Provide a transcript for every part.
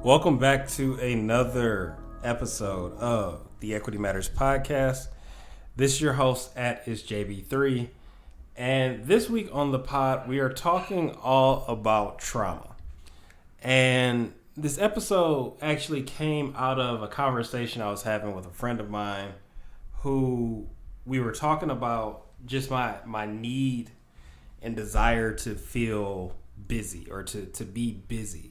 Welcome back to another episode of the Equity Matters podcast. This is your host at is JB3, and this week on the pod we are talking all about trauma. And this episode actually came out of a conversation I was having with a friend of mine who we were talking about just my need and desire to feel busy or to be busy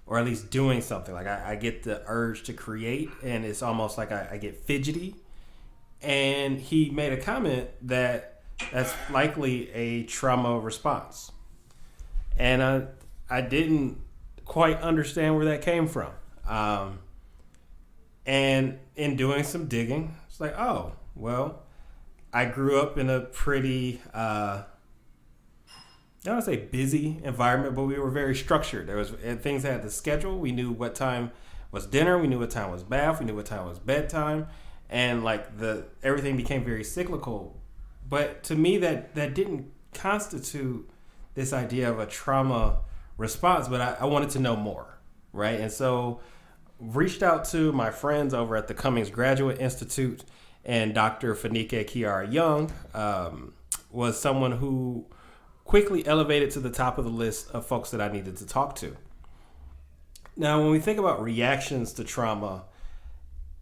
or at least doing something. Like I get the urge to create, and it's almost like I get fidgety. And he made a comment that that's likely a trauma response. And I didn't quite understand where that came from. And in doing some digging, it's like, oh, well, I grew up in a pretty I don't want to say busy environment, but we were very structured. There was things that had the schedule. We knew what time was dinner. We knew what time was bath. We knew what time was bedtime, and like everything became very cyclical. But to me, that didn't constitute this idea of a trauma response. But I wanted to know more, right? And so reached out to my friends over at the Cummings Graduate Institute, and Dr. Fanike Kiara Young was someone who quickly elevated to the top of the list of folks that I needed to talk to. Now, when we think about reactions to trauma,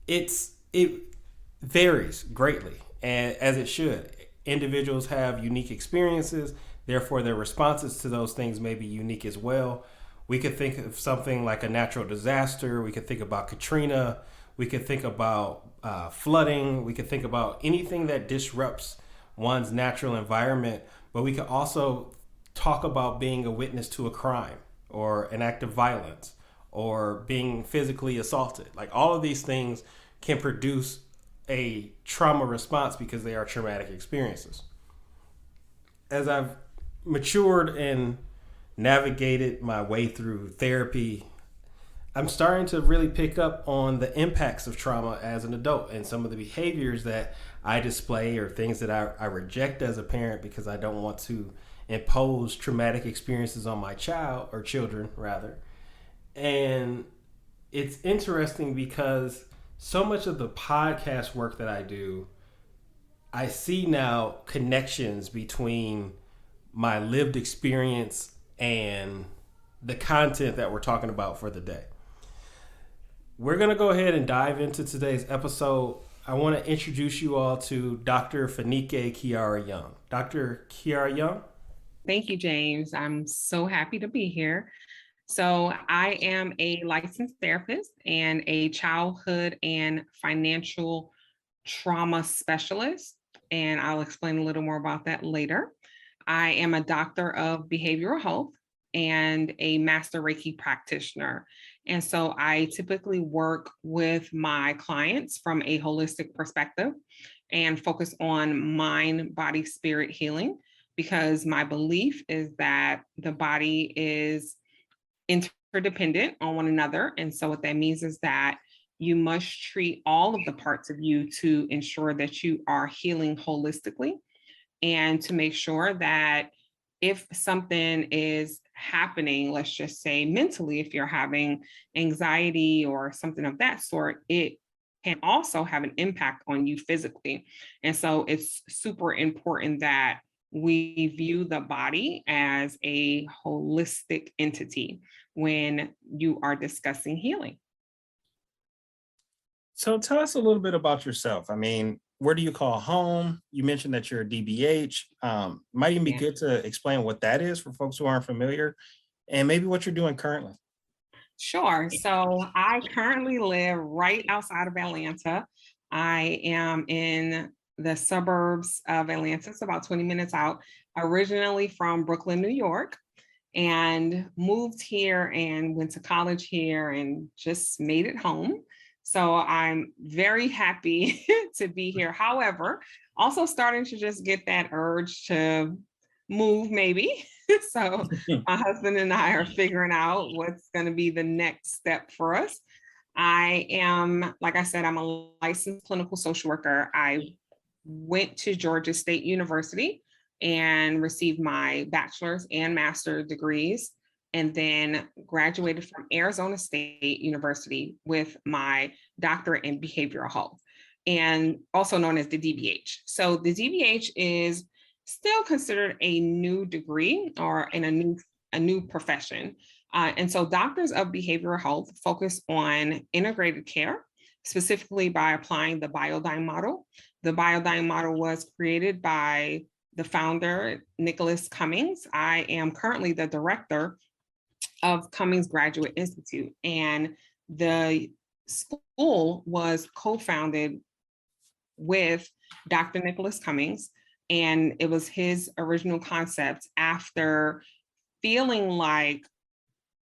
it varies greatly, and as it should. Individuals have unique experiences, therefore their responses to those things may be unique as well. We could think of something like a natural disaster. We could think about Katrina. We could think about flooding. We could think about anything that disrupts one's natural environment. But we could also talk about being a witness to a crime or an act of violence or being physically assaulted. Like all of these things can produce a trauma response because they are traumatic experiences. As I've matured and navigated my way through therapy, I'm starting to really pick up on the impacts of trauma as an adult and some of the behaviors that I display or things that I reject as a parent because I don't want to impose traumatic experiences on my child or children rather. And it's interesting because so much of the podcast work that I do, I see now connections between my lived experience and the content that we're talking about for the day. We're going to go ahead and dive into today's episode. I want to introduce you all to Dr. Fanike Kiara Young. Dr. Kiara Young. Thank you, James. I'm so happy to be here. So I am a licensed therapist and a childhood and financial trauma specialist, and I'll explain a little more about that later. I am a doctor of behavioral health and a master Reiki practitioner. And so I typically work with my clients from a holistic perspective and focus on mind, body, spirit healing, because my belief is that the body is interdependent on one another. And so what that means is that you must treat all of the parts of you to ensure that you are healing holistically and to make sure that if something is happening, let's just say mentally, if you're having anxiety or something of that sort, it can also have an impact on you physically. And so it's super important that we view the body as a holistic entity when you are discussing healing. So tell us a little bit about yourself. I mean, where do you call home? You mentioned that you're a DBH. Might even be good to explain what that is for folks who aren't familiar, and maybe what you're doing currently. Sure. So I currently live right outside of Atlanta. I am in the suburbs of Atlanta. It's about 20 minutes out, originally from Brooklyn, New York, and moved here and went to college here and just made it home. So I'm very happy to be here. However, also starting to just get that urge to move maybe. So my husband and I are figuring out what's going to be the next step for us. I am, like I said, I'm a licensed clinical social worker. I went to Georgia State University and received my bachelor's and master's degrees and then graduated from Arizona State University with my doctorate in behavioral health, and also known as the DBH. So the DBH is still considered a new degree or in a new profession. And so doctors of behavioral health focus on integrated care, specifically by applying the Biodyne model. The Biodyne model was created by the founder, Nicholas Cummings. I am currently the director of Cummings Graduate Institute, and the school was co-founded with Dr. Nicholas Cummings, and it was his original concept after feeling like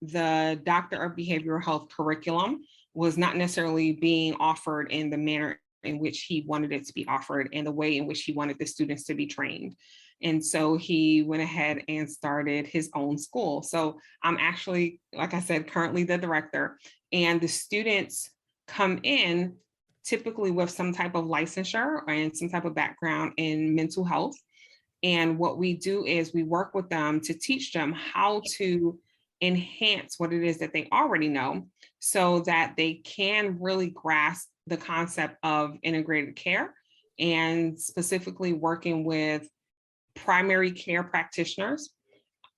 the Doctor of Behavioral Health curriculum was not necessarily being offered in the manner in which he wanted it to be offered and the way in which he wanted the students to be trained. And so he went ahead and started his own school. So I'm actually, like I said, currently the director, and the students come in typically with some type of licensure and some type of background in mental health. And what we do is we work with them to teach them how to enhance what it is that they already know so that they can really grasp the concept of integrated care, and specifically working with primary care practitioners.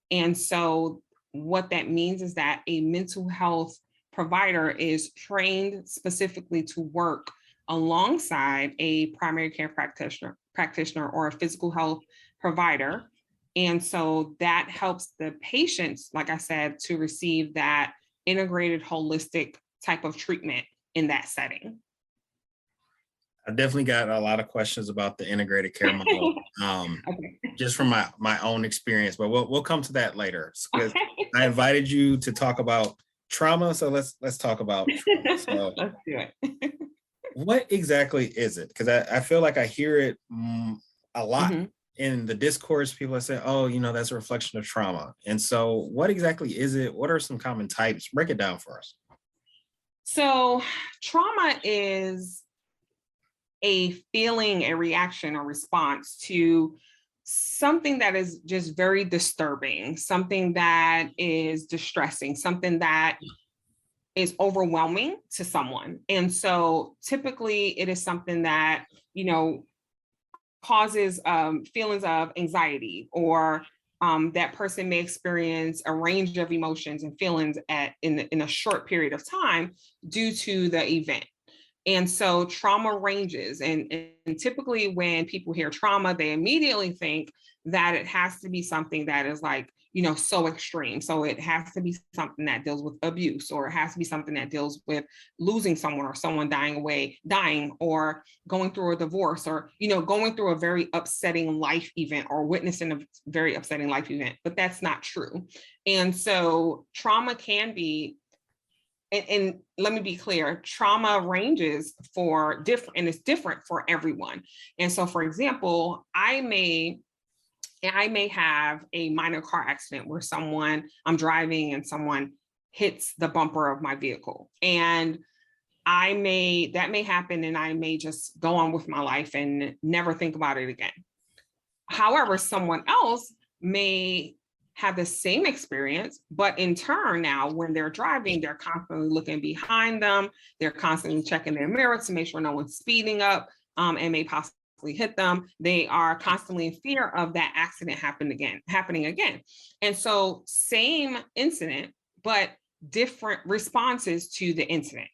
And so what that means is that a mental health provider is trained specifically to work alongside a primary care practitioner or a physical health provider. And so that helps the patients, like I said, to receive that integrated, holistic type of treatment in that setting. I definitely got a lot of questions about the integrated care model, Okay. just from my own experience, but we'll come to that later. Okay. I invited you to talk about trauma, so let's talk about trauma. So Let's do it. what exactly is it? Because I feel like I hear it a lot in the discourse. People are saying, oh, that's a reflection of trauma. And so what exactly is it? What are some common types? Break it down for us. So trauma is a feeling, a reaction, or response to something that is just very disturbing, something that is distressing, something that is overwhelming to someone. And so typically it is something that, causes feelings of anxiety, or that person may experience a range of emotions and feelings in a short period of time due to the event. And so trauma ranges, and typically when people hear trauma, they immediately think that it has to be something that is like, so extreme. So it has to be something that deals with abuse, or it has to be something that deals with losing someone, or someone dying, or going through a divorce, or, going through a very upsetting life event, or witnessing a very upsetting life event. But that's not true. And so trauma can be, and let me be clear, trauma ranges for different, and it's different for everyone. And so, for example, I may have a minor car accident where I'm driving and someone hits the bumper of my vehicle, and that may happen, and I may just go on with my life and never think about it again. However, someone else may have the same experience, but in turn now, when they're driving, they're constantly looking behind them. They're constantly checking their mirror to make sure no one's speeding up and may possibly hit them. They are constantly in fear of that accident happening again. And so same incident, but different responses to the incident.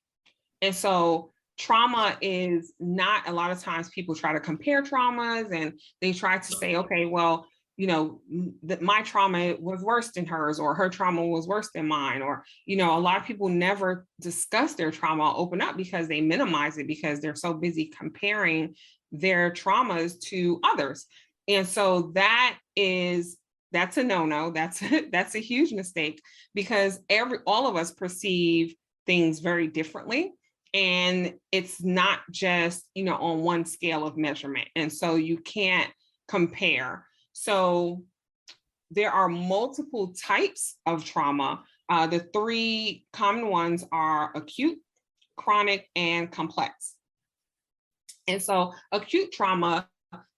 And so trauma is not, a lot of times people try to compare traumas, and they try to say, okay, well, my trauma was worse than hers, or her trauma was worse than mine. Or, a lot of people never discuss their trauma, open up, because they minimize it, because they're so busy comparing their traumas to others. And so that's a no-no. That's a huge mistake, because all of us perceive things very differently. And it's not just, on one scale of measurement. And so you can't compare. So there are multiple types of trauma. The three common ones are acute, chronic, and complex. And so acute trauma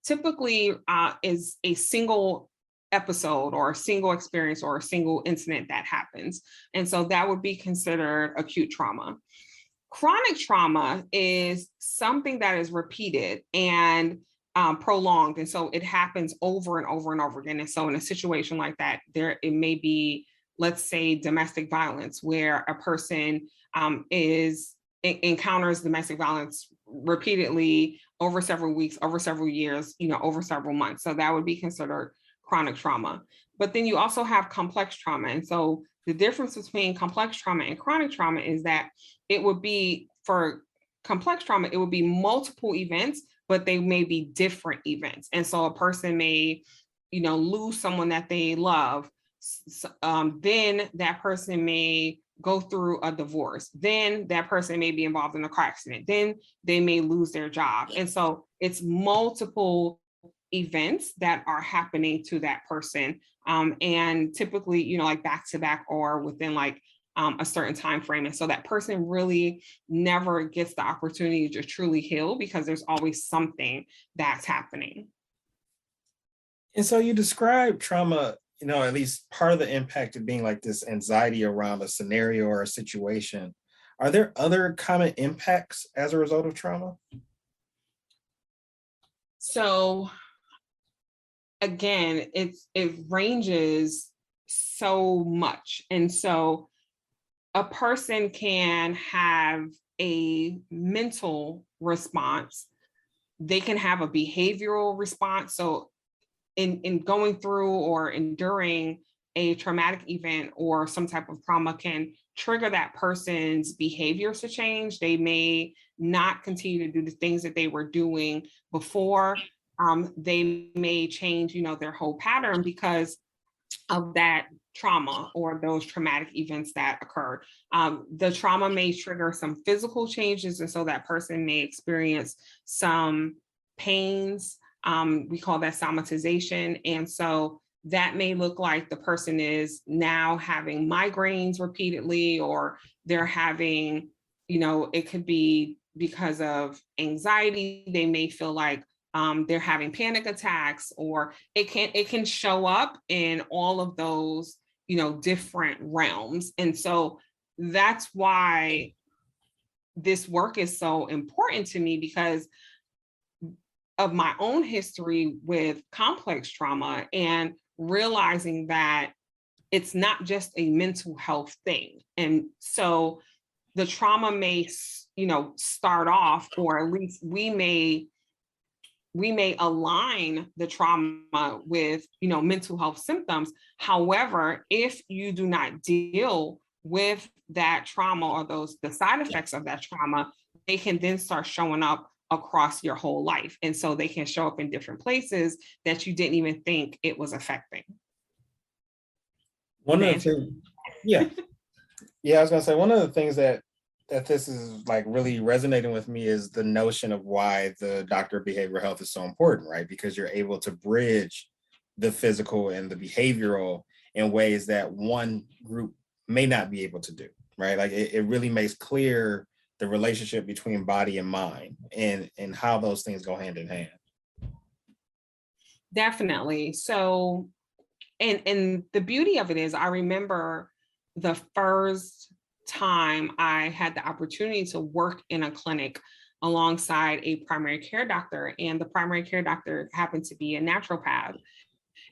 typically is a single episode or a single experience or a single incident that happens. And so that would be considered acute trauma. Chronic trauma is something that is repeated and prolonged. And so it happens over and over and over again. And so in a situation like that, it may be, let's say, domestic violence, where a person encounters domestic violence repeatedly over several weeks, over several years, over several months. So that would be considered chronic trauma. But then you also have complex trauma. And so the difference between complex trauma and chronic trauma is that it would be, for complex trauma, it would be multiple events, but they may be different events. And so a person may, lose someone that they love. Then that person may go through a divorce. Then that person may be involved in a car accident. Then they may lose their job. And so it's multiple events that are happening to that person. And typically, like back to back or within like a certain time frame. And so that person really never gets the opportunity to truly heal because there's always something that's happening. And so you describe trauma, at least part of the impact of being like this anxiety around a scenario or a situation. Are there other common impacts as a result of trauma? So again, it ranges so much. And so a person can have a mental response. They can have a behavioral response. So in going through or enduring a traumatic event or some type of trauma can trigger that person's behaviors to change. They may not continue to do the things that they were doing before. They may change, their whole pattern because of that trauma or those traumatic events that occurred. The trauma may trigger some physical changes, and so that person may experience some pains. We call that somatization. And so that may look like the person is now having migraines repeatedly, or they're having, it could be because of anxiety. They may feel like they're having panic attacks, or it can show up in all of those, different realms. And so that's why this work is so important to me, because of my own history with complex trauma and realizing that it's not just a mental health thing. And so the trauma may, start off, or at least we may align the trauma with, mental health symptoms. However, if you do not deal with that trauma or the side effects of that trauma, they can then start showing up across your whole life. And so they can show up in different places that you didn't even think it was affecting. One of the things, I was gonna say, one of the things that this is like really resonating with me is the notion of why the doctor of behavioral health is so important, right? Because you're able to bridge the physical and the behavioral in ways that one group may not be able to do, right? Like it really makes clear the relationship between body and mind and how those things go hand in hand. Definitely. So, and the beauty of it is, I remember the first time I had the opportunity to work in a clinic alongside a primary care doctor, and the primary care doctor happened to be a naturopath.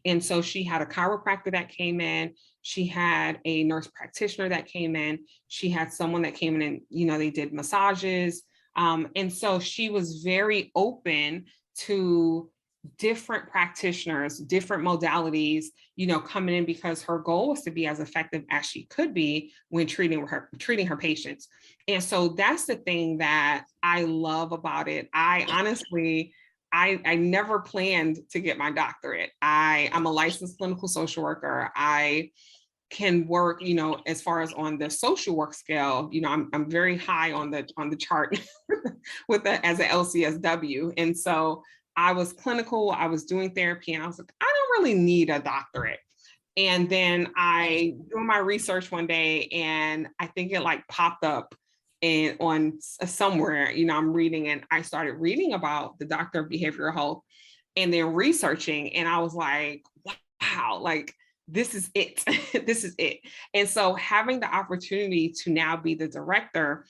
And so she had a chiropractor that came in, she had a nurse practitioner that came in, she had someone that came in and, they did massages. And so she was very open to different practitioners, different modalities, coming in, because her goal was to be as effective as she could be when treating her patients. And so that's the thing that I love about it. I honestly, I never planned to get my doctorate. I'm a licensed clinical social worker. I can work, as far as on the social work scale, I'm very high on the chart with as an LCSW. And so I was clinical, I was doing therapy, and I was like, I don't really need a doctorate. And then I doing my research one day, and I think it like popped up on somewhere, I'm reading, and I started reading about the doctor of behavioral health and then researching. And I was like, wow, like this is it. This is it. And so having the opportunity to now be the director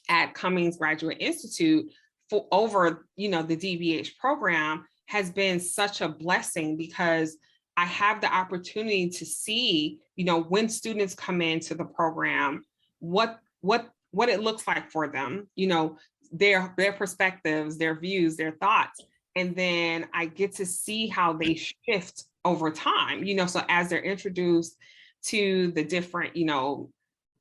at Cummings Graduate Institute for over, the DBH program has been such a blessing, because I have the opportunity to see, when students come into the program, what it looks like for them, their perspectives, their views, their thoughts. And then I get to see how they shift over time, so as they're introduced to the different,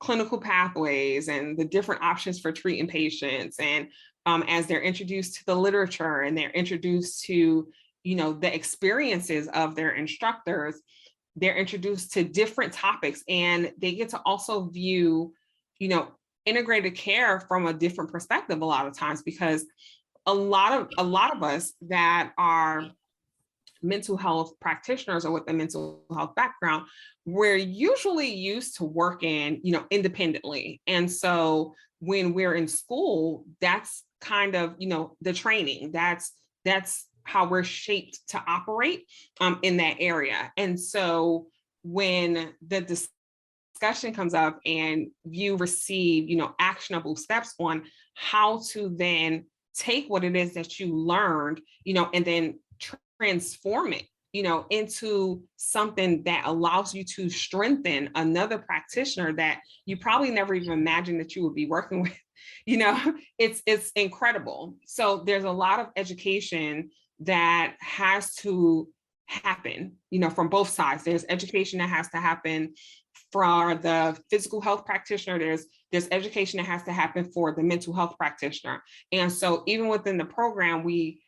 clinical pathways and the different options for treating patients, and as they're introduced to the literature and they're introduced to, the experiences of their instructors, they're introduced to different topics, and they get to also view, integrated care from a different perspective a lot of times, because a lot of us that are mental health practitioners or with a mental health background, we're usually used to working, independently. And so when we're in school, that's kind of, the training, that's how we're shaped to operate in that area. And so when the discussion comes up and you receive, actionable steps on how to then take what it is that you learned, and then transform it, into something that allows you to strengthen another practitioner that you probably never even imagined that you would be working with, it's incredible. So there's a lot of education that has to happen, from both sides. There's education that has to happen for the physical health practitioner. There's education that has to happen for the mental health practitioner. And so even within the program, we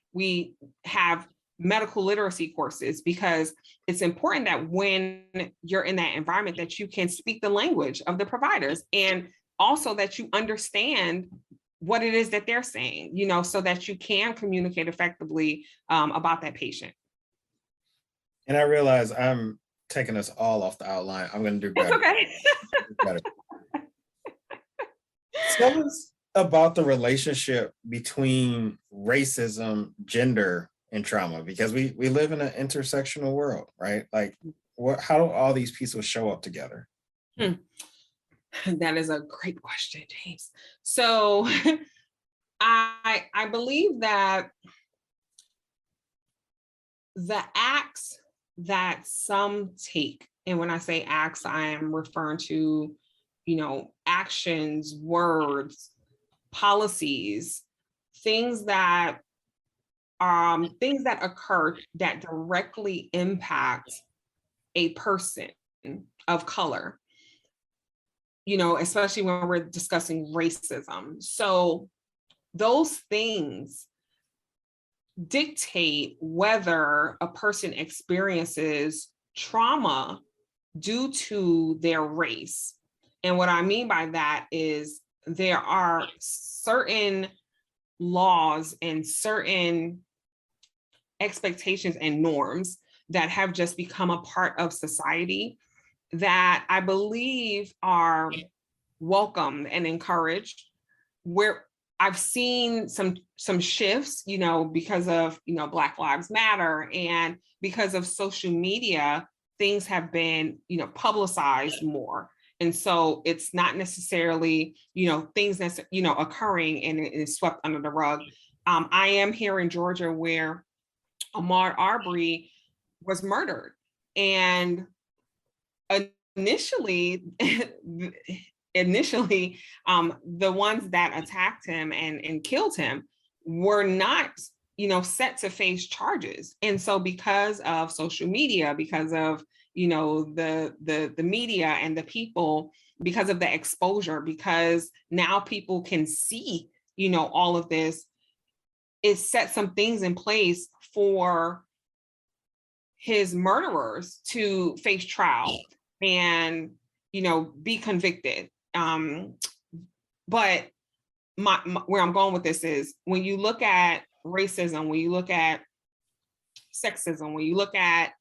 have medical literacy courses, because it's important that when you're in that environment that you can speak the language of the providers, and also that you understand what it is that they're saying, so that you can communicate effectively about that patient. And I realize I'm taking us all off the outline. I'm going to do better. It's okay. Tell us about the relationship between racism, gender, and trauma, because we live in an intersectional world, right? Like, how do all these pieces show up together? That is a great question, James. So I believe that the acts that some take, and when I say acts, I am referring to, actions, words, policies, things that occur that directly impact a person of color, especially when we're discussing racism. So those things dictate whether a person experiences trauma due to their race. And what I mean by that is there are certain laws and certain expectations and norms that have just become a part of society that I believe are welcomed and encouraged, where I've seen some shifts, because of, Black Lives Matter, and because of social media, things have been, publicized more. And so it's not necessarily, things that's, occurring and it is swept under the rug. I am here in Georgia, where Ahmaud Arbery was murdered. And initially, the ones that attacked him and killed him were not, set to face charges. And so because of social media, because of, the media and the people, because of the exposure, because now people can see, all of this, it set some things in place for his murderers to face trial and, be convicted. But where I'm going with this is, when you look at racism, when you look at sexism, when you look at,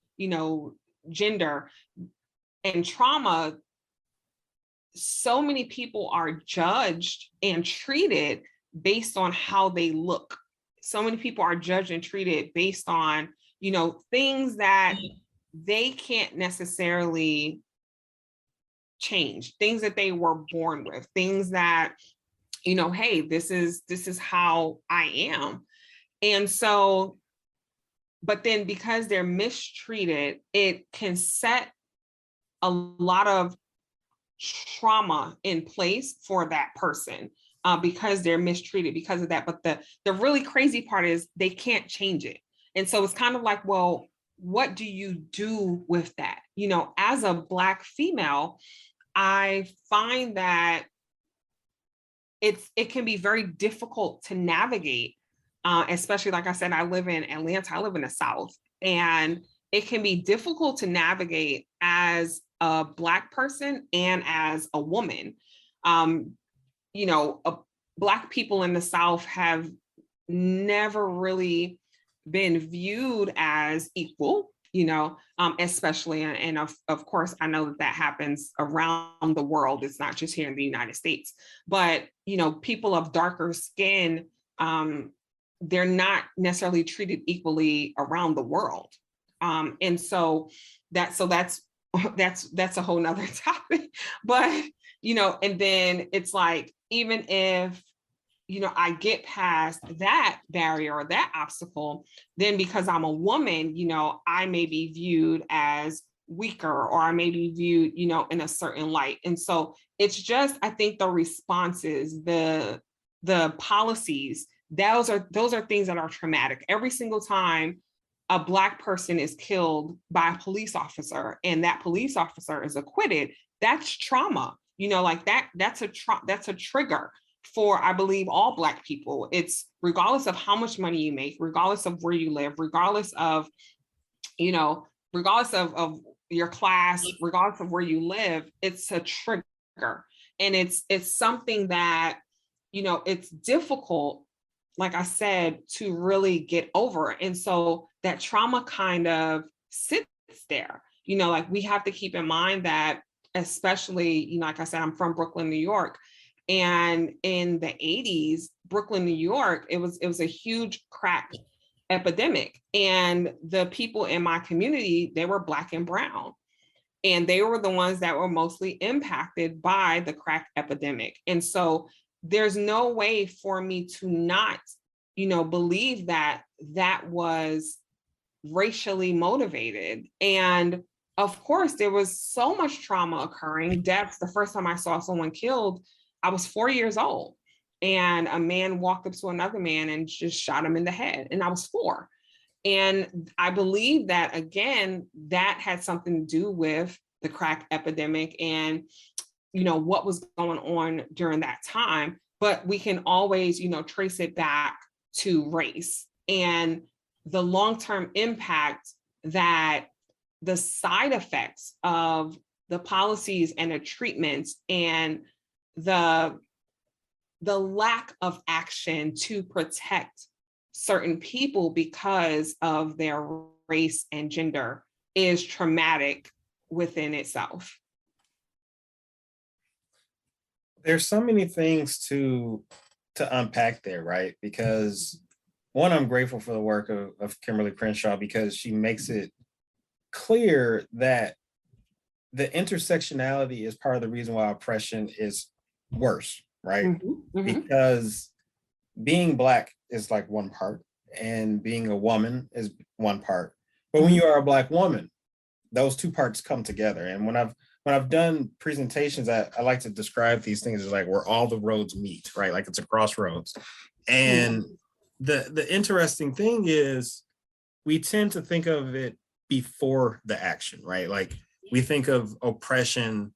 gender and trauma, so many people are judged and treated based on how they look. So many people are judged and treated based on, things that they can't necessarily change things that they were born with, things that, hey, this is how I am. And so, but then because they're mistreated, it can set a lot of trauma in place for that person, because they're mistreated because of that. But the really crazy part is they can't change it. And so it's kind of like, well, what do you do with that? As a Black female, I find that it can be very difficult to navigate, especially, like I said, I live in Atlanta, I live in the South, and it can be difficult to navigate as a Black person and as a woman. Black people in the South have never really been viewed as equal, especially, and of course, I know that happens around the world. It's not just here in the United States, but, people of darker skin, they're not necessarily treated equally around the world. And so that's a whole nother topic. But, and then it's like, even if, I get past that barrier or that obstacle, then because I'm a woman, I may be viewed as weaker, or I may be viewed, in a certain light. And so it's just, I think the responses, the policies, those are things that are traumatic. Every single time a Black person is killed by a police officer and that police officer is acquitted, that's trauma. Like that's a trigger for, I believe, all Black people. It's regardless of how much money you make, regardless of where you live, regardless of your class, regardless of where you live, it's a trigger. And it's something that, it's difficult, like I said, to really get over. And so that trauma kind of sits there, like we have to keep in mind that, especially, like I said, I'm from Brooklyn, New York. And in the 80s, Brooklyn, New York, it was a huge crack epidemic. And the people in my community, they were Black and brown. And they were the ones that were mostly impacted by the crack epidemic. And so there's no way for me to not, believe that that was racially motivated. And of course, there was so much trauma occurring. Deaths. The first time I saw someone killed, I was 4 years old, and a man walked up to another man and just shot him in the head, and I was 4. And I believe that, again, that had something to do with the crack epidemic and, what was going on during that time. But we can always, trace it back to race and the long-term impact that the side effects of the policies and the treatments and the lack of action to protect certain people because of their race and gender is traumatic within itself. There's so many things to unpack there, right? Because one, I'm grateful for the work of Kimberly Crenshaw, because she makes it clear that the intersectionality is part of the reason why oppression is worse, right? Mm-hmm, mm-hmm. Because being Black is like one part, and being a woman is one part. But when you are a Black woman, those two parts come together. And when I've done presentations, I like to describe these things as like where all the roads meet, right? Like it's a crossroads. And the interesting thing is we tend to think of it before the action, right? Like we think of oppression,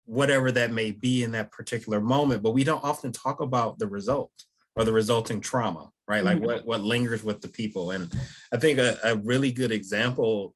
whatever that may be in that particular moment, but we don't often talk about the result or the resulting trauma, right? Like what lingers with the people. And I think a really good example,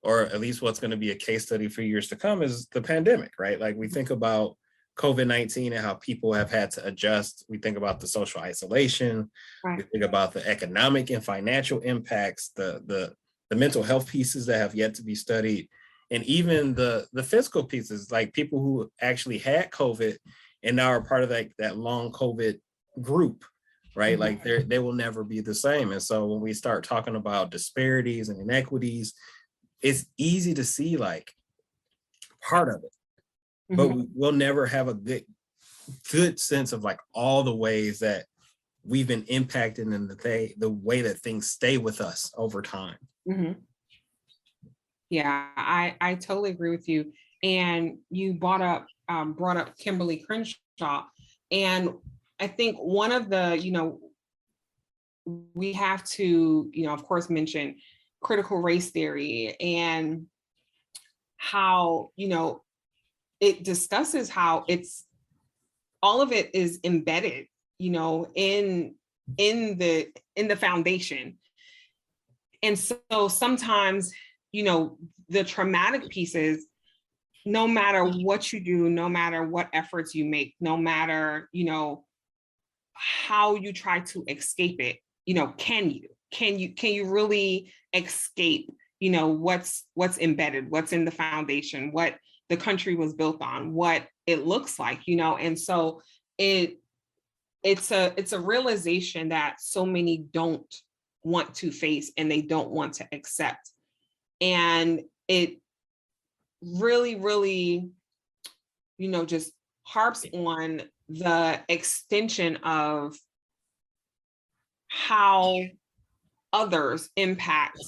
or at least what's going to be a case study for years to come, is the pandemic, right? Like we think about COVID-19 and how people have had to adjust. We think about the social isolation. Right. We think about the economic and financial impacts, the mental health pieces that have yet to be studied, and even the physical pieces, like people who actually had COVID and now are part of that long COVID group, right? Like they will never be the same. And so when we start talking about disparities and inequities, it's easy to see like part of it, but we'll never have a good sense of like all the ways that we've been impacted and the way that things stay with us over time. Yeah, I totally agree with you. And you brought up Kimberly Crenshaw. And I think one of the, we have to, of course, mention critical race theory and how, it discusses how it's all of it is embedded, in the foundation. And so sometimes, the traumatic pieces, no matter what you do, no matter what efforts you make, no matter, how you try to escape it, can you really escape, what's embedded, what's in the foundation, what the country was built on, what it looks like, and so it's a realization that so many don't want to face and they don't want to accept. And it really, really, just harps on the extension of how others impact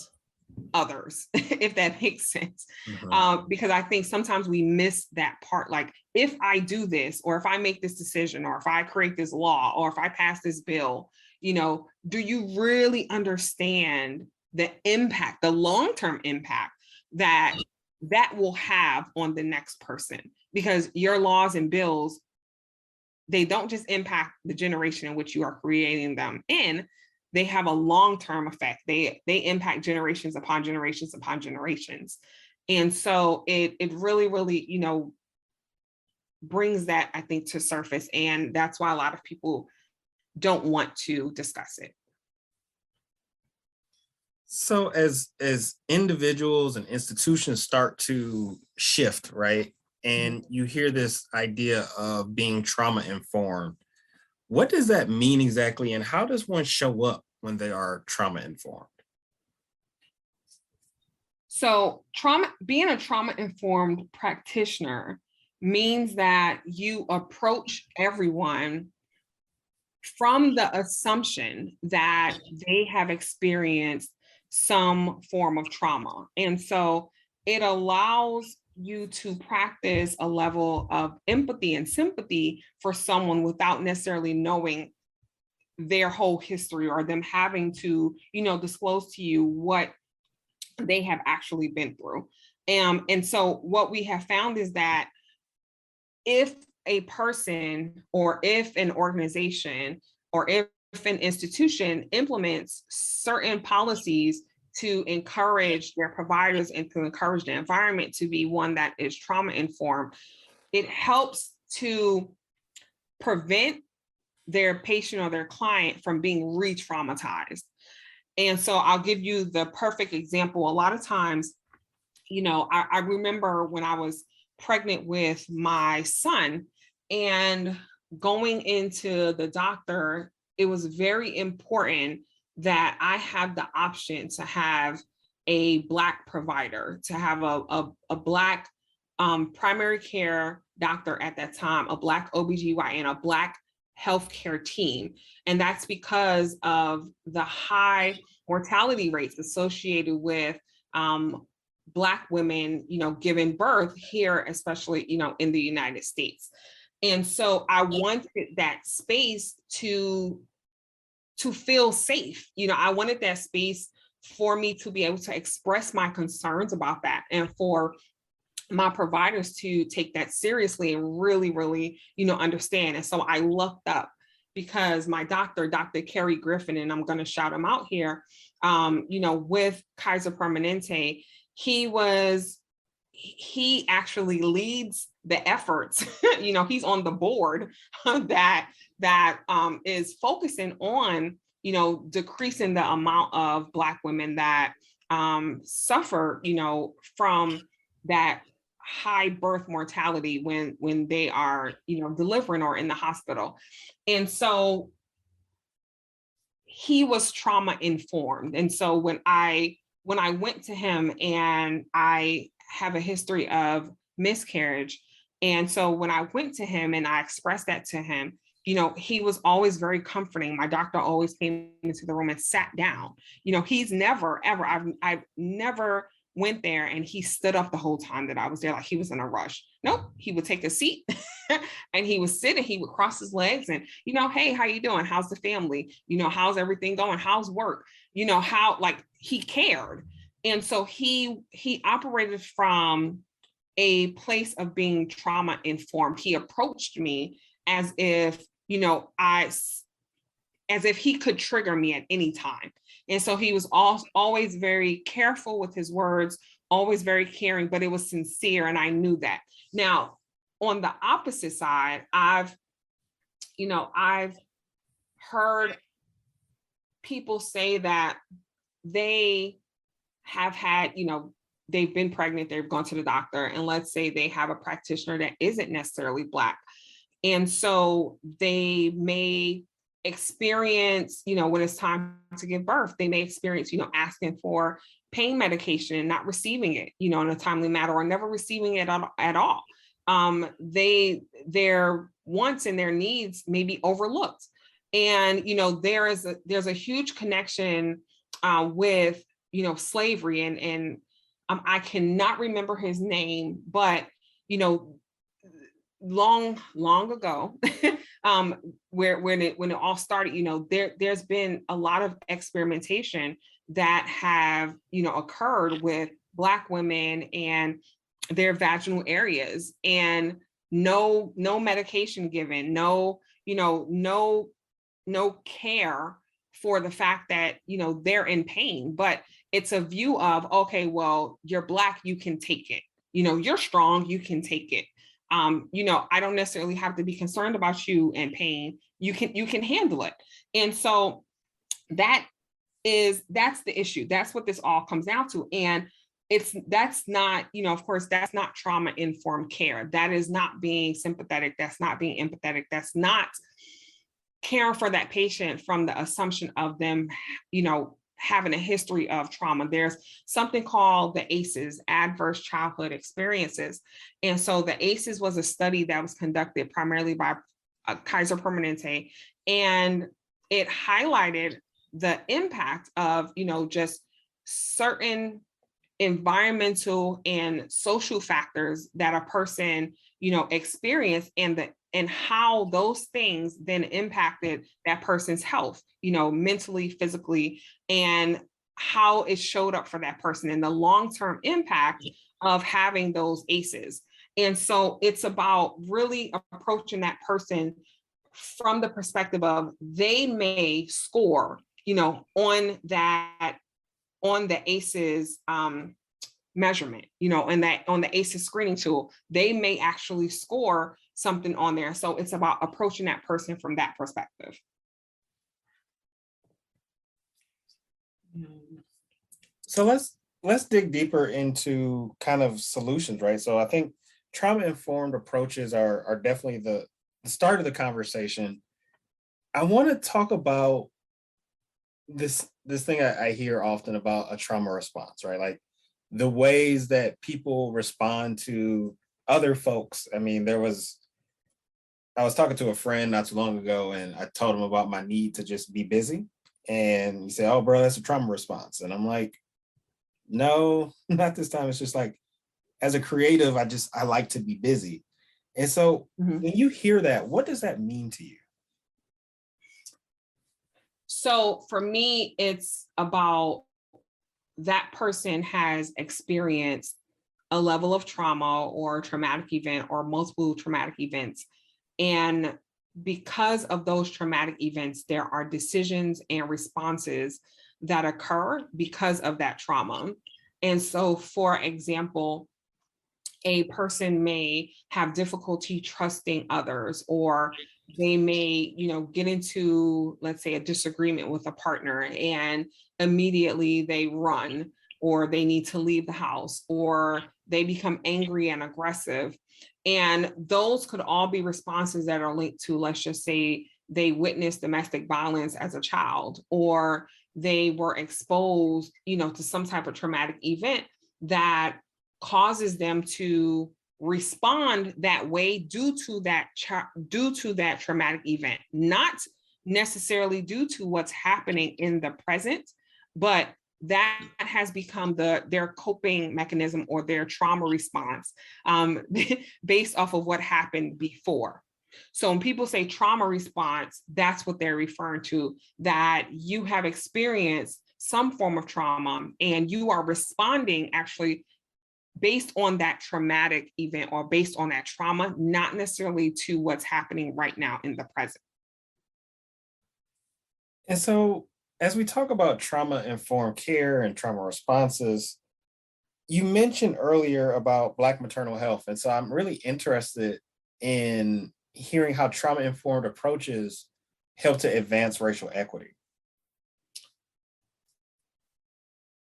others, if that makes sense. Because I think sometimes we miss that part. Like, if I do this, or if I make this decision, or if I create this law, or if I pass this bill, do you really understand the impact, the long-term impact that will have on the next person? Because your laws and bills, they don't just impact the generation in which you are creating them in, they have a long-term effect. They impact generations upon generations upon generations. And so it really, really, brings that, I think, to surface. And that's why a lot of people don't want to discuss it. So as individuals and institutions start to shift, right? And you hear this idea of being trauma informed, what does that mean exactly? And how does one show up when they are trauma informed? So being a trauma informed practitioner means that you approach everyone from the assumption that they have experienced some form of trauma. And so it allows you to practice a level of empathy and sympathy for someone without necessarily knowing their whole history, or them having to, disclose to you what they have actually been through. And so what we have found is that if a person, or if an organization, or if an institution implements certain policies to encourage their providers and to encourage the environment to be one that is trauma informed, it helps to prevent their patient or their client from being re-traumatized. And so I'll give you the perfect example. A lot of times, I remember when I was pregnant with my son and going into the doctor, it was very important that I have the option to have a Black provider, to have a Black primary care doctor at that time, a Black OBGYN, a Black healthcare team. And that's because of the high mortality rates associated with Black women, giving birth here, especially, in the United States. And so I wanted that space to feel safe. I wanted that space for me to be able to express my concerns about that, and for my providers to take that seriously and really, really, understand. And so I looked up, because my doctor, Dr. Kerry Griffin, and I'm going to shout him out here, with Kaiser Permanente, he actually leads the efforts. He's on the board that is focusing on, decreasing the amount of Black women that suffer, from that high birth mortality when they are, delivering or in the hospital. And so he was trauma informed. And so when I when I went to him, and I have a history of miscarriage. And so when I went to him and I expressed that to him, he was always very comforting. My doctor always came into the room and sat down. He's never, ever, I've never went there and he stood up the whole time that I was there, like he was in a rush. Nope, he would take a seat and he would sit and he would cross his legs and, hey, how you doing? How's the family? How's everything going? How's work? How, like, he cared. And so he operated from a place of being trauma informed. He approached me as if, as if he could trigger me at any time. And so he was always very careful with his words, always very caring, but it was sincere. And I knew that. Now, on the opposite side, I've heard people say that they have had, they've been pregnant, they've gone to the doctor, and let's say they have a practitioner that isn't necessarily Black. And so they may experience, when it's time to give birth, they may experience, asking for pain medication and not receiving it, in a timely manner, or never receiving it at all. Their wants and their needs may be overlooked. And, there's a huge connection with, slavery, and I cannot remember his name, but, long ago, when it all started, there's been a lot of experimentation that have, occurred with Black women and their vaginal areas, and no medication given, no care for the fact that, they're in pain. But it's a view of, okay, well, you're Black, you can take it. You're strong, you can take it. I don't necessarily have to be concerned about you in pain. You can handle it. And so that's the issue. That's what this all comes down to. And that's not, of course, that's not trauma-informed care. That is not being sympathetic. That's not being empathetic. That's not caring for that patient from the assumption of them, having a history of trauma. There's something called the ACEs, Adverse Childhood Experiences. And so the ACEs was a study that was conducted primarily by Kaiser Permanente, and it highlighted the impact of, just certain environmental and social factors that a person, experience, and how those things then impacted that person's health, mentally, physically, and how it showed up for that person and the long-term impact of having those ACEs. And so it's about really approaching that person from the perspective of they may score, on the ACEs measurement, and that on the ACEs screening tool, they may actually score something on there. So it's about approaching that person from that perspective. So let's dig deeper into kind of solutions, right? So I think trauma-informed approaches are definitely the start of the conversation. I want to talk about this thing I hear often about a trauma response, right? Like the ways that people respond to other folks. I mean, I was talking to a friend not too long ago, and I told him about my need to just be busy. And he said, "Oh, bro, that's a trauma response." And I'm like, no, not this time. It's just like, as a creative, I like to be busy. And so when you hear that, what does that mean to you? So for me, it's about that person has experienced a level of trauma or traumatic event or multiple traumatic events. And because of those traumatic events, there are decisions and responses that occur because of that trauma. And so, for example, a person may have difficulty trusting others, or they may, get into, let's say, a disagreement with a partner, and immediately they run, or they need to leave the house, or they become angry and aggressive. And those could all be responses that are linked to, let's just say, they witnessed domestic violence as a child, or they were exposed, to some type of traumatic event that causes them to respond that way due to that traumatic event, not necessarily due to what's happening in the present, but that has become their coping mechanism or their trauma response, based off of what happened before. So when people say trauma response, that's what they're referring to, that you have experienced some form of trauma and you are responding actually based on that traumatic event or based on that trauma, not necessarily to what's happening right now in the present. And so, as we talk about trauma-informed care and trauma responses, you mentioned earlier about Black maternal health. And so I'm really interested in hearing how trauma-informed approaches help to advance racial equity.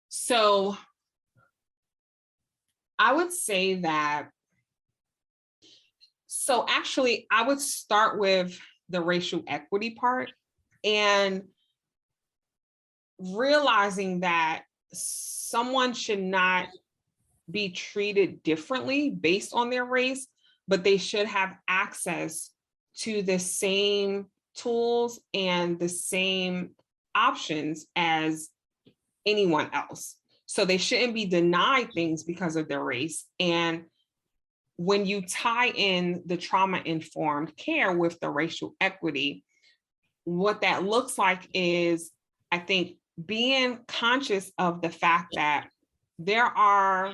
So I would say that, actually, I would start with the racial equity part and realizing that someone should not be treated differently based on their race, but they should have access to the same tools and the same options as anyone else. So they shouldn't be denied things because of their race. And when you tie in the trauma-informed care with the racial equity, what that looks like is, I think, being conscious of the fact that there are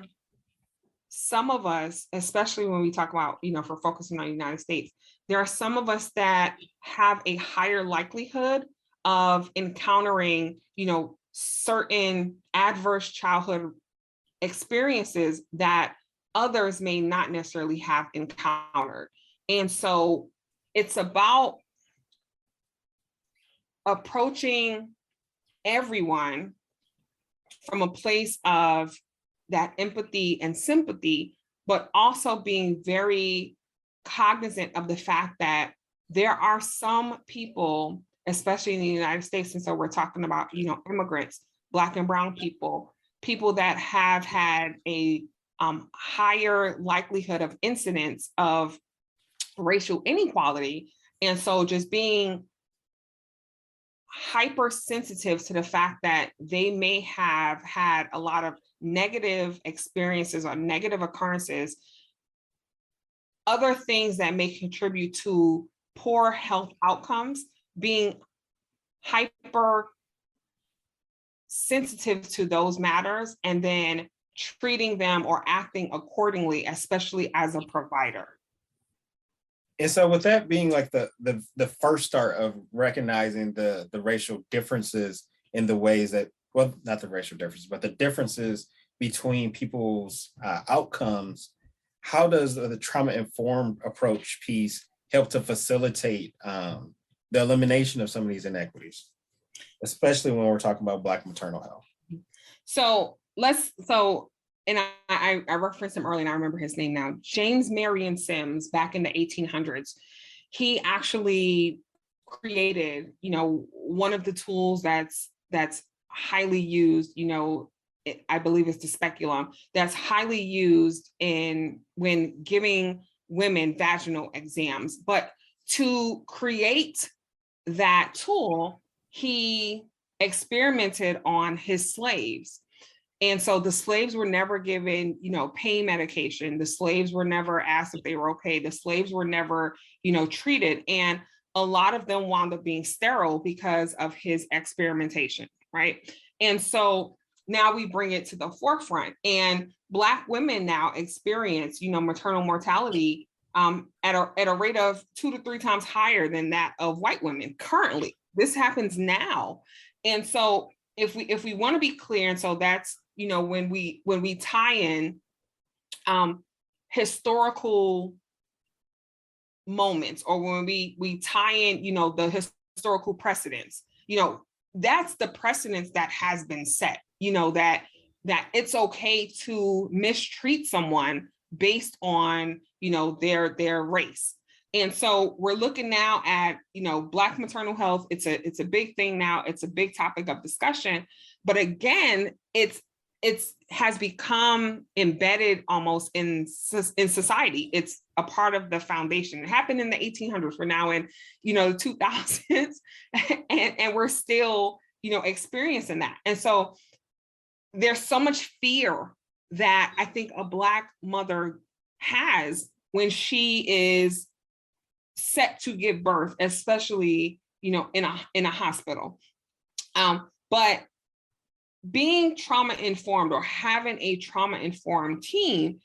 some of us, especially when we talk about, if we're focusing on the United States, there are some of us that have a higher likelihood of encountering, certain adverse childhood experiences that others may not necessarily have encountered. And so it's about approaching everyone from a place of that empathy and sympathy, but also being very cognizant of the fact that there are some people, especially in the United States, and so we're talking about, immigrants, Black and Brown people that have had a higher likelihood of incidence of racial inequality. And so just being hypersensitive to the fact that they may have had a lot of negative experiences or negative occurrences, other things that may contribute to poor health outcomes, being hyper sensitive to those matters and then treating them or acting accordingly, especially as a provider. And so with that being like the first start of recognizing the racial differences in the ways that, well, not the racial differences, but the differences between people's outcomes, how does the trauma-informed approach piece help to facilitate the elimination of some of these inequities, especially when we're talking about Black maternal health? And I referenced him earlier and I remember his name now, James Marion Sims, back in the 1800s. He actually created, one of the tools that's highly used, I believe it's the speculum, that's highly used when giving women vaginal exams. But to create that tool, he experimented on his slaves. And so the slaves were never given, pain medication. The slaves were never asked if they were okay. The slaves were never, treated. And a lot of them wound up being sterile because of his experimentation, right? And so now we bring it to the forefront, and Black women now experience, maternal mortality at a rate of 2 to 3 times higher than that of white women currently. This happens now. And so if we want to be clear, and so that's, when we tie in historical moments, or when we tie in, the historical precedents, that's the precedence that has been set, that it's okay to mistreat someone based on, their race. And so we're looking now at, Black maternal health. It's a big thing now. It's a big topic of discussion. But again, it's has become embedded almost in society. It's a part of the foundation. It happened in the 1800s. We're now in, the 2000s, and we're still, experiencing that. And so there's so much fear that I think a Black mother has when she is set to give birth, especially, in a hospital. But being trauma informed or having a trauma informed team,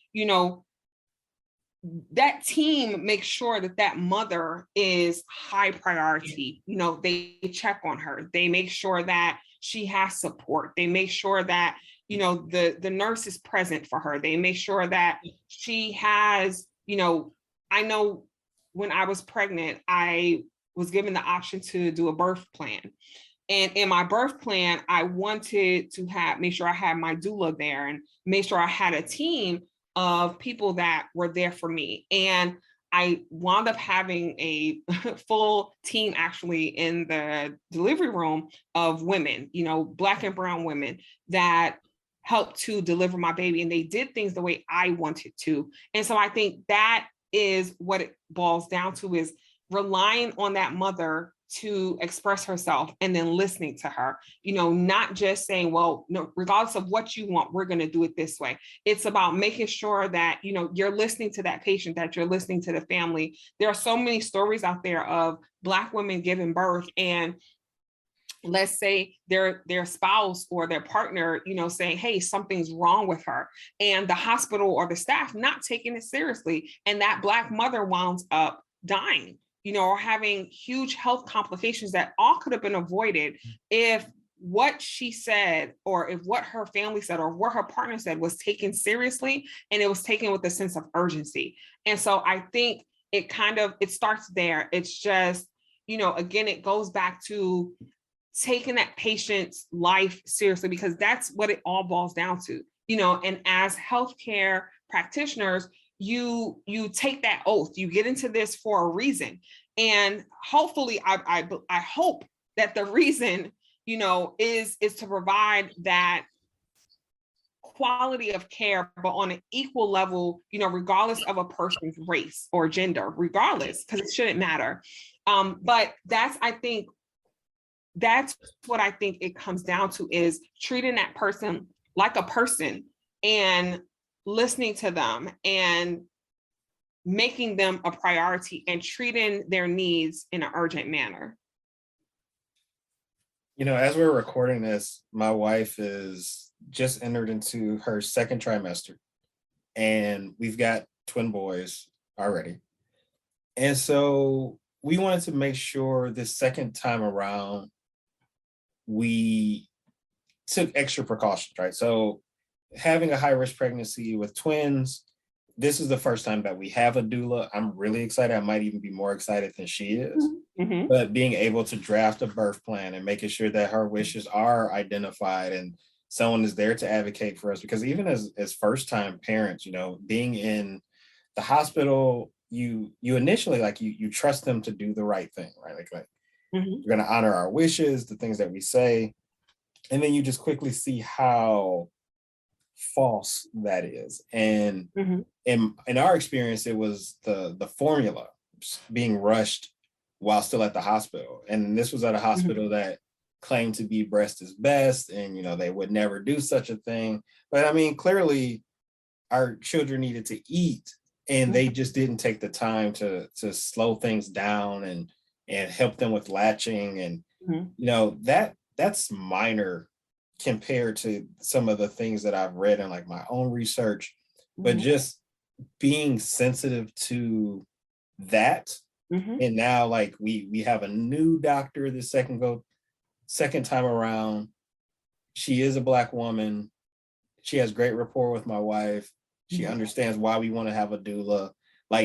that team makes sure that mother is high priority. They check on her. They make sure that she has support. They make sure that, the nurse is present for her. They make sure that she has, I know when I was pregnant, I was given the option to do a birth plan. And in my birth plan, I wanted to make sure I had my doula there and make sure I had a team of people that were there for me. And I wound up having a full team actually in the delivery room of women, Black and brown women that helped to deliver my baby. And they did things the way I wanted to. And so I think that is what it boils down to, is relying on that mother to express herself and then listening to her, not just saying, well, no, regardless of what you want, we're going to do it this way. It's about making sure that, you're listening to that patient, that you're listening to the family. There are so many stories out there of Black women giving birth, and let's say their spouse or their partner, saying, hey, something's wrong with her, and the hospital or the staff not taking it seriously. And that Black mother winds up dying, or having huge health complications that all could have been avoided if what she said, or if what her family said, or what her partner said was taken seriously, and it was taken with a sense of urgency. And so I think it starts there. It's just, again, it goes back to taking that patient's life seriously, because that's what it all boils down to, and as healthcare practitioners, you take that oath, you get into this for a reason. And hopefully I hope that the reason, is to provide that quality of care, but on an equal level, regardless of a person's race or gender, regardless, because it shouldn't matter. But that's what I think it comes down to, is treating that person like a person and listening to them and making them a priority and treating their needs in an urgent manner. As we're recording this, my wife is just entered into her second trimester, and we've got twin boys already. And so we wanted to make sure this second time around, we took extra precautions, right? So having a high-risk pregnancy with twins, this is the first time that we have a doula. I'm really excited. I might even be more excited than she is. Mm-hmm. But being able to draft a birth plan and making sure that her wishes are identified and someone is there to advocate for us, because even as first-time parents, being in the hospital, you initially, you trust them to do the right thing, right? Like mm-hmm. You're going to honor our wishes, the things that we say. And then you just quickly see how false that is. And mm-hmm. in our experience, it was the formula being rushed while still at the hospital. And this was at a hospital mm-hmm. that claimed to be breast is best, and they would never do such a thing. But I mean, clearly our children needed to eat, and mm-hmm. they just didn't take the time to slow things down and help them with latching. And mm-hmm. That's minor compared to some of the things that I've read in my own research, but mm-hmm. just being sensitive to that. Mm-hmm. And now we have a new doctor the second time around. She is a Black woman. She has great rapport with my wife. She mm-hmm. understands why we want to have a doula.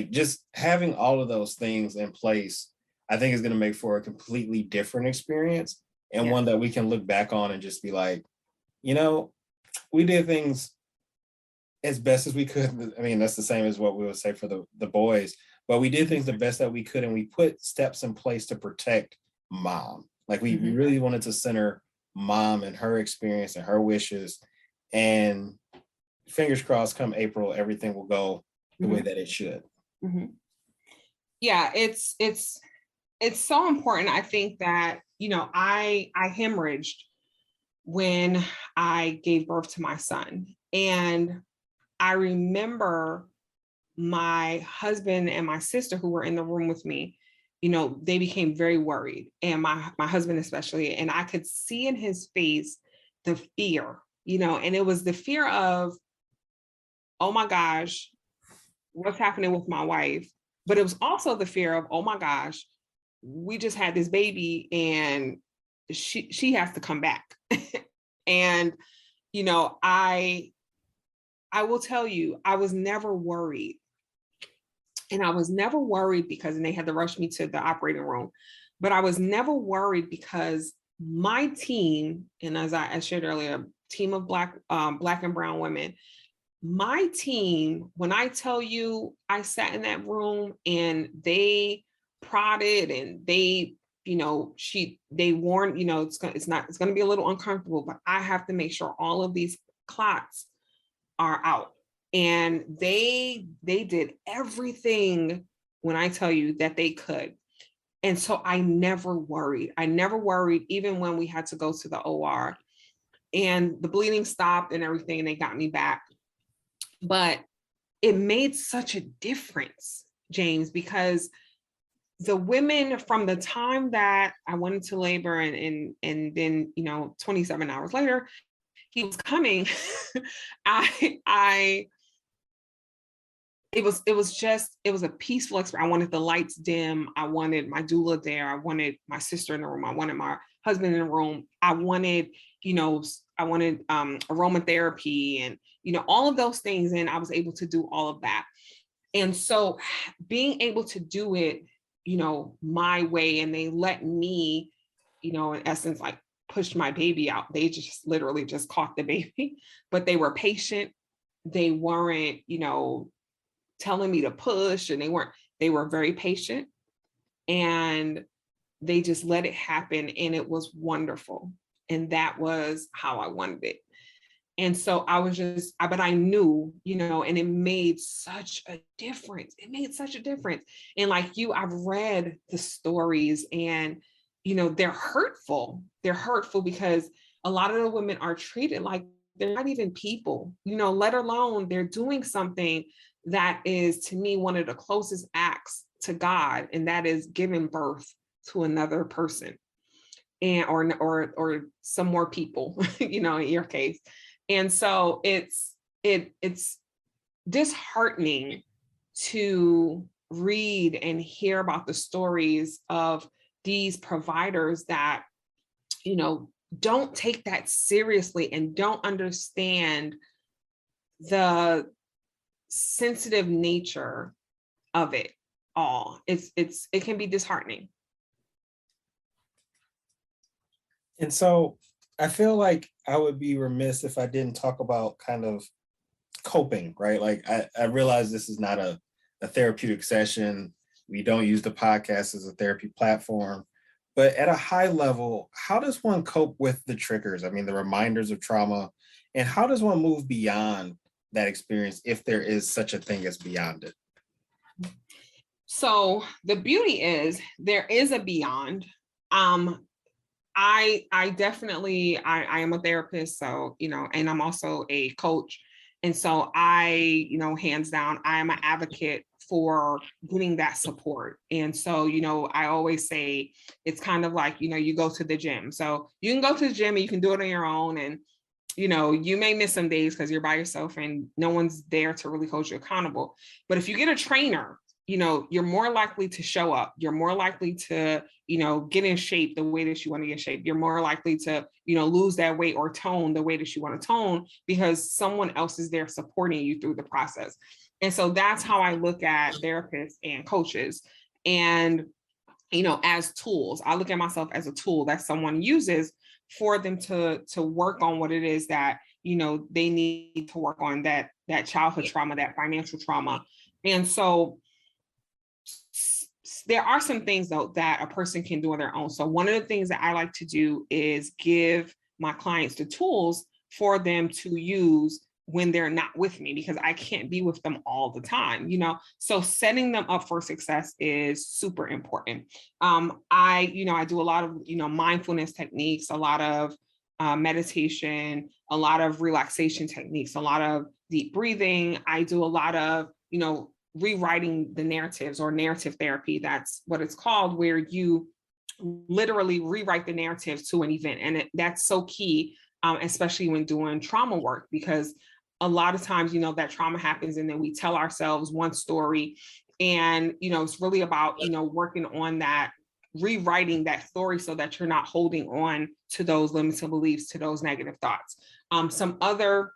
Just having all of those things in place, I think is going to make for a completely different experience. And one that we can look back on and just be like, we did things as best as we could. I mean, that's the same as what we would say for the boys. but we did things the best that we could, and we put steps in place to protect mom. Like we really wanted to center mom and her experience and her wishes. And fingers crossed, come April, everything will go the way that it should. Yeah, it's so important. I think that, you know, I hemorrhaged when I gave birth to my son. And I remember my husband and my sister who were in the room with me, you know, they became very worried, and my husband especially, and I could see in his face the fear, you know, and it was the fear of, oh my gosh, what's happening with my wife? But it was also the fear of, oh my gosh, we just had this baby and she has to come back. And, you know, I will tell you, I was never worried. And I was never worried because, and they had to rush me to the operating room, but I was never worried because my team, and as I shared earlier, team of Black and brown women, my team, when I tell you, I sat in that room and they prodded and they, you know, they warned, you know, it's going to be a little uncomfortable, but I have to make sure all of these clots are out. And they did everything, when I tell you, that they could. And so I never worried. Even when we had to go to the OR and the bleeding stopped and everything, and they got me back. But it made such a difference, James, because the women, from the time that I went into labor and then, you know, 27 hours later, he was coming, it was a peaceful experience. I wanted the lights dim. I wanted my doula there. I wanted my sister in the room. I wanted my husband in the room. I wanted, you know, aromatherapy and, you know, all of those things. And I was able to do all of that. And so being able to do it, you know, my way, and they let me, you know, in essence, like push my baby out. They just literally just caught the baby, but they were patient. They weren't, you know, telling me to push, and they were very patient, and they just let it happen. And it was wonderful. And that was how I wanted it. And so I was but I knew, you know, and it made such a difference. And like you, I've read the stories, and, you know, they're hurtful. Because a lot of the women are treated like they're not even people, you know, let alone they're doing something that is, to me, one of the closest acts to God, and that is giving birth to another person, and or some more people, you know, in your case. And so it's disheartening to read and hear about the stories of these providers that, you know, don't take that seriously and don't understand the sensitive nature of it all. It can be disheartening. And so I feel like I would be remiss if I didn't talk about kind of coping, right? Like I realize this is not a therapeutic session. We don't use the podcast as a therapy platform, but at a high level, how does one cope with the triggers? I mean, the reminders of trauma, and how does one move beyond that experience, if there is such a thing as beyond it? So the beauty is there is a beyond. I definitely, I am a therapist, so, you know, and I'm also a coach. And so you know, hands down, I am an advocate for getting that support. And so, you know, I always say it's kind of like, you know, you go to the gym. So you can go to the gym and you can do it on your own. And, you know, you may miss some days because you're by yourself and no one's there to really hold you accountable. But if you get a trainer, you know, you're more likely to show up. You're more likely to, you know, get in shape the way that you want to get in shape. You're more likely to, you know, lose that weight or tone the way that you want to tone, because someone else is there supporting you through the process. And so that's how I look at therapists and coaches. And, you know, as tools, I look at myself as a tool that someone uses for them to work on what it is that, you know, they need to work on, that childhood trauma, that financial trauma. And so there are some things though that a person can do on their own. So one of the things that I like to do is give my clients the tools for them to use when they're not with me, because I can't be with them all the time, you know? So setting them up for success is super important. I do a lot of, mindfulness techniques, a lot of meditation, a lot of relaxation techniques, a lot of deep breathing. I do a lot of, rewriting the narratives, or narrative therapy. That's what it's called, where you literally rewrite the narrative to an event. And that's so key, especially when doing trauma work, because a lot of times, that trauma happens and then we tell ourselves one story. And, it's really about, working on that, rewriting that story so that you're not holding on to those limiting beliefs, to those negative thoughts. Some other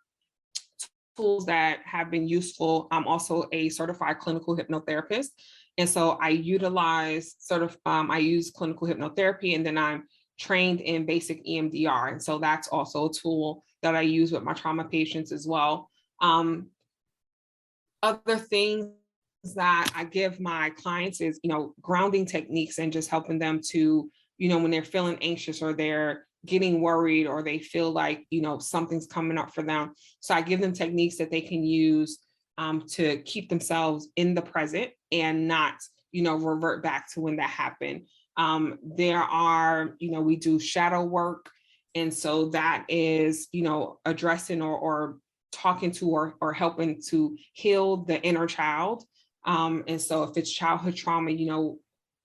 tools that have been useful. I'm also a certified clinical hypnotherapist. And so I utilize I use clinical hypnotherapy, and then I'm trained in basic EMDR. And so that's also a tool that I use with my trauma patients as well. Other things that I give my clients is, grounding techniques, and just helping them to, when they're feeling anxious or they're getting worried or they feel like, something's coming up for them. So I give them techniques that they can use to keep themselves in the present and not, revert back to when that happened. There are, we do shadow work. And so that is, addressing or talking to or helping to heal the inner child. And so if it's childhood trauma,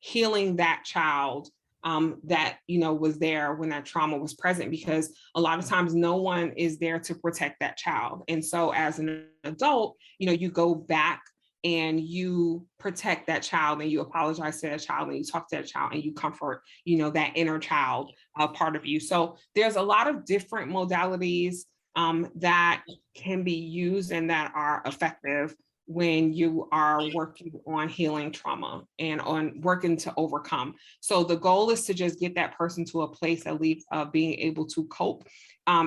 healing that child that, was there when that trauma was present, because a lot of times no one is there to protect that child. And so as an adult, you go back and you protect that child, and you apologize to that child, and you talk to that child, and you comfort, that inner child part of you. So there's a lot of different modalities that can be used and that are effective when you are working on healing trauma and on working to overcome. So the goal is to just get that person to a place, at least, of being able to cope.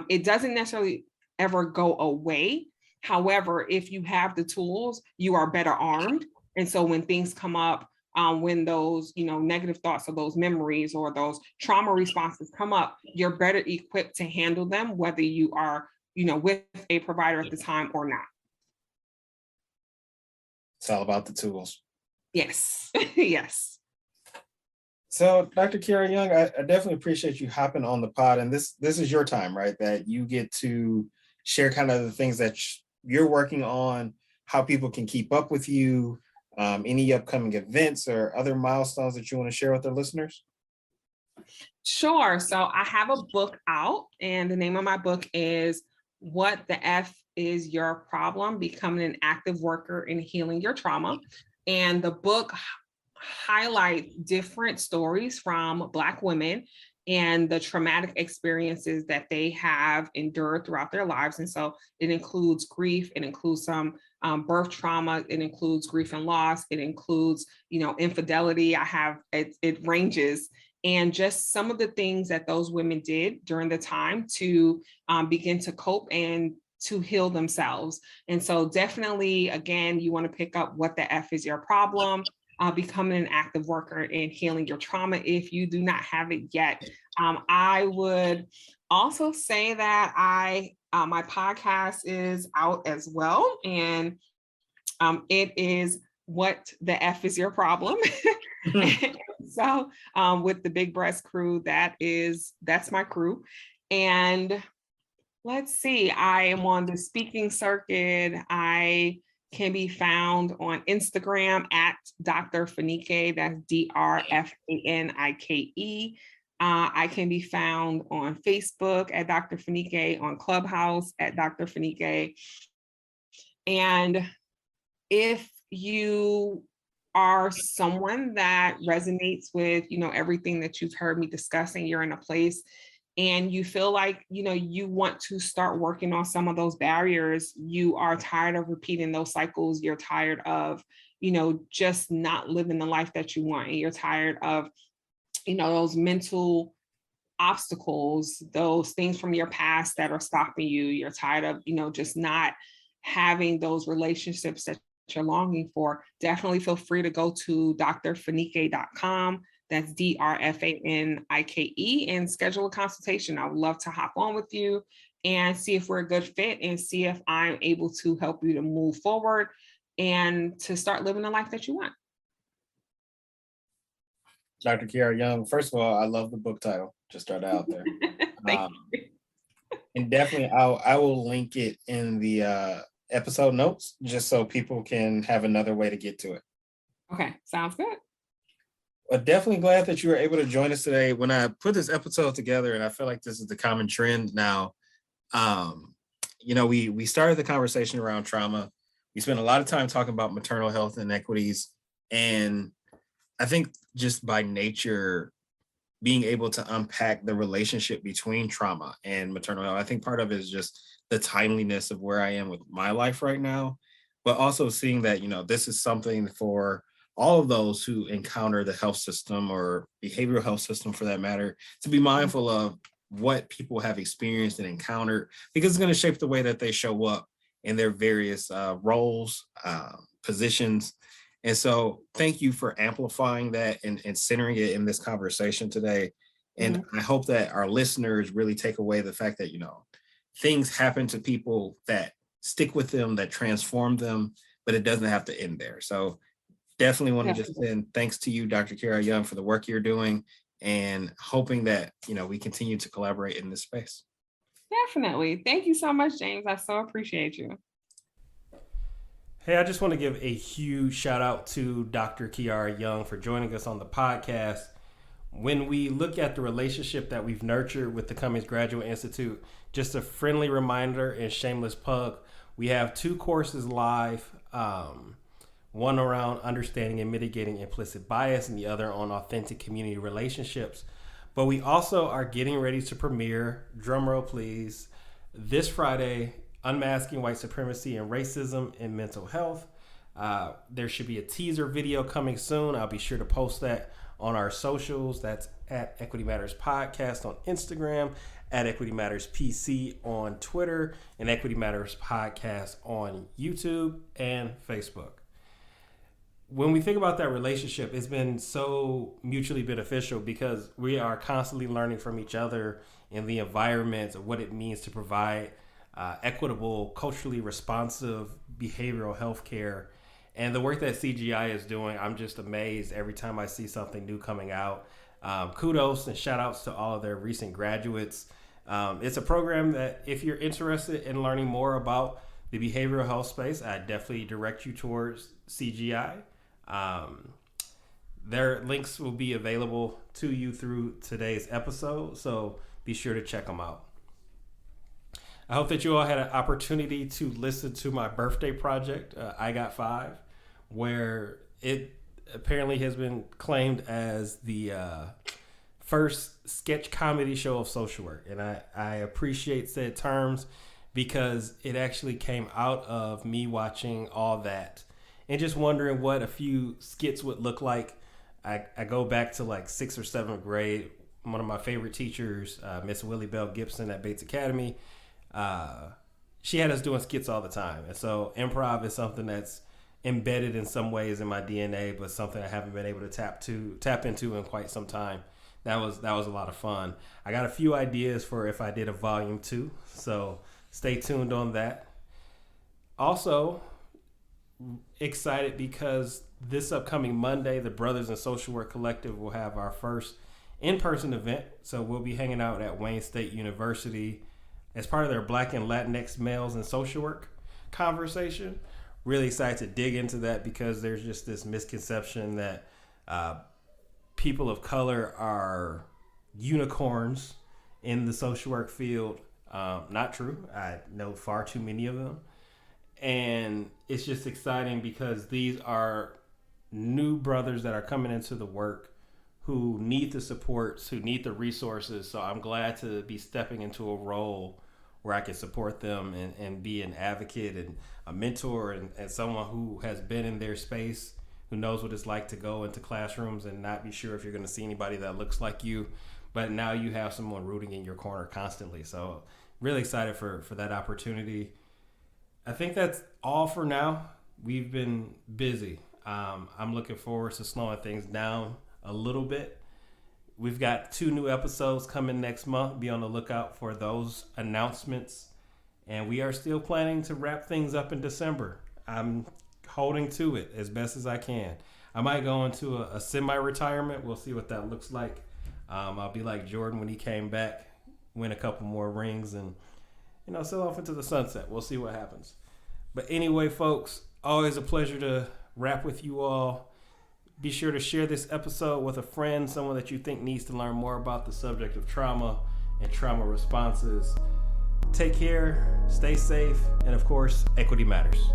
It doesn't necessarily ever go away. However, if you have the tools, you are better armed. And so when things come up, when those, negative thoughts or those memories or those trauma responses come up, you're better equipped to handle them, whether you are, with a provider at the time or not. It's all about the tools. Yes. Yes. So, Dr. Kiara Young, I definitely appreciate you hopping on the pod. And this is your time, right? That you get to share kind of the things that you're working on, how people can keep up with you, any upcoming events or other milestones that you want to share with our listeners. Sure. So I have a book out, and the name of my book is What the F is Your Problem? Becoming an Active Worker in Healing Your Trauma. And the book highlights different stories from Black women and the traumatic experiences that they have endured throughout their lives. And so it includes grief, it includes some birth trauma, it includes grief and loss, it includes, infidelity. It ranges. And just some of the things that those women did during the time to begin to cope and to heal themselves. And so definitely, again, you want to pick up What the F is Your Problem? Becoming an active worker in healing your trauma if you do not have it yet. I would also say that my podcast is out as well, and it is What the F is Your Problem? So with the Big Breast crew, that's my crew. And let's see, I am on the speaking circuit. I can be found on Instagram at Dr. Fanike, that's DrFanike. I can be found on Facebook at Dr. Fanike, on Clubhouse at Dr. Fanike. And if you are someone that resonates with, everything that you've heard me discussing, you're in a place and you feel like, you want to start working on some of those barriers, you are tired of repeating those cycles, you're tired of, just not living the life that you want, and you're tired of, those mental obstacles, those things from your past that are stopping you, you're tired of, just not having those relationships that you're longing for, definitely feel free to go to drfanike.com. That's DRFANIKE, and schedule a consultation. I would love to hop on with you and see if we're a good fit and see if I'm able to help you to move forward and to start living the life that you want. Dr. Kiara Young, first of all, I love the book title. Just start out there. Thank you. And definitely, I will link it in the episode notes just so people can have another way to get to it. Okay, sounds good. But definitely glad that you were able to join us today. When I put this episode together, and I feel like this is the common trend now, we started the conversation around trauma. We spent a lot of time talking about maternal health inequities, and I think just by nature, being able to unpack the relationship between trauma and maternal health, I think part of it is just the timeliness of where I am with my life right now, but also seeing that, this is something for all of those who encounter the health system or behavioral health system for that matter, to be mindful of what people have experienced and encountered, because it's going to shape the way that they show up in their various roles, positions. And so thank you for amplifying that and centering it in this conversation today. And I hope that our listeners really take away the fact that, things happen to people that stick with them, that transform them, but it doesn't have to end there. So definitely want to just send thanks to you, Dr. Kiara Young, for the work you're doing, and hoping that, we continue to collaborate in this space. Definitely. Thank you so much, James. I so appreciate you. Hey, I just want to give a huge shout out to Dr. Kiara Young for joining us on the podcast. When we look at the relationship that we've nurtured with the Cummings Graduate Institute, just a friendly reminder and shameless plug, we have 2 courses live, one around understanding and mitigating implicit bias and the other on authentic community relationships. But we also are getting ready to premiere, drumroll please, this Friday, Unmasking White Supremacy and Racism in Mental Health. There should be a teaser video coming soon. I'll be sure to post that on our socials. That's at Equity Matters Podcast on Instagram, at Equity Matters PC on Twitter, and Equity Matters Podcast on YouTube and Facebook. When we think about that relationship, it's been so mutually beneficial because we are constantly learning from each other in the environment of what it means to provide equitable, culturally responsive behavioral health care. And the work that CGI is doing, I'm just amazed every time I see something new coming out. Kudos and shout outs to all of their recent graduates. It's a program that if you're interested in learning more about the behavioral health space, I definitely direct you towards CGI. Their links will be available to you through today's episode, so be sure to check them out. I hope that you all had an opportunity to listen to my birthday project, I Got 5, where it apparently has been claimed as the first sketch comedy show of social work. And I appreciate said terms because it actually came out of me watching all that and just wondering what a few skits would look like. I go back to like 6th or 7th grade. One of my favorite teachers, Miss Willie Bell Gibson at Bates Academy, she had us doing skits all the time. And so improv is something that's embedded in some ways in my DNA, but something I haven't been able to tap into in quite some time. That was a lot of fun. I got a few ideas for if I did a volume 2, so stay tuned on that. Also, excited because this upcoming Monday, the Brothers in Social Work Collective will have our first in-person event. So we'll be hanging out at Wayne State University as part of their Black and Latinx males in social work conversation. Really excited to dig into that because there's just this misconception that people of color are unicorns in the social work field. Not true. I know far too many of them. And it's just exciting because these are new brothers that are coming into the work who need the supports, who need the resources. So I'm glad to be stepping into a role where I can support them and be an advocate and a mentor and someone who has been in their space, who knows what it's like to go into classrooms and not be sure if you're going to see anybody that looks like you. But now you have someone rooting in your corner constantly. So really excited for that opportunity. I think that's all for now. we've been busy. I'm looking forward to slowing things down a little bit. We've got 2 new episodes coming next month. Be on the lookout for those announcements. And we are still planning to wrap things up in December. I'm holding to it as best as I can. I might go into a semi-retirement. We'll see what that looks like. I'll be like Jordan when he came back, win a couple more rings, and sail off into the sunset. We'll see what happens. But anyway, folks, always a pleasure to rap with you all. Be sure to share this episode with a friend, someone that you think needs to learn more about the subject of trauma and trauma responses. Take care, stay safe, and of course, equity matters.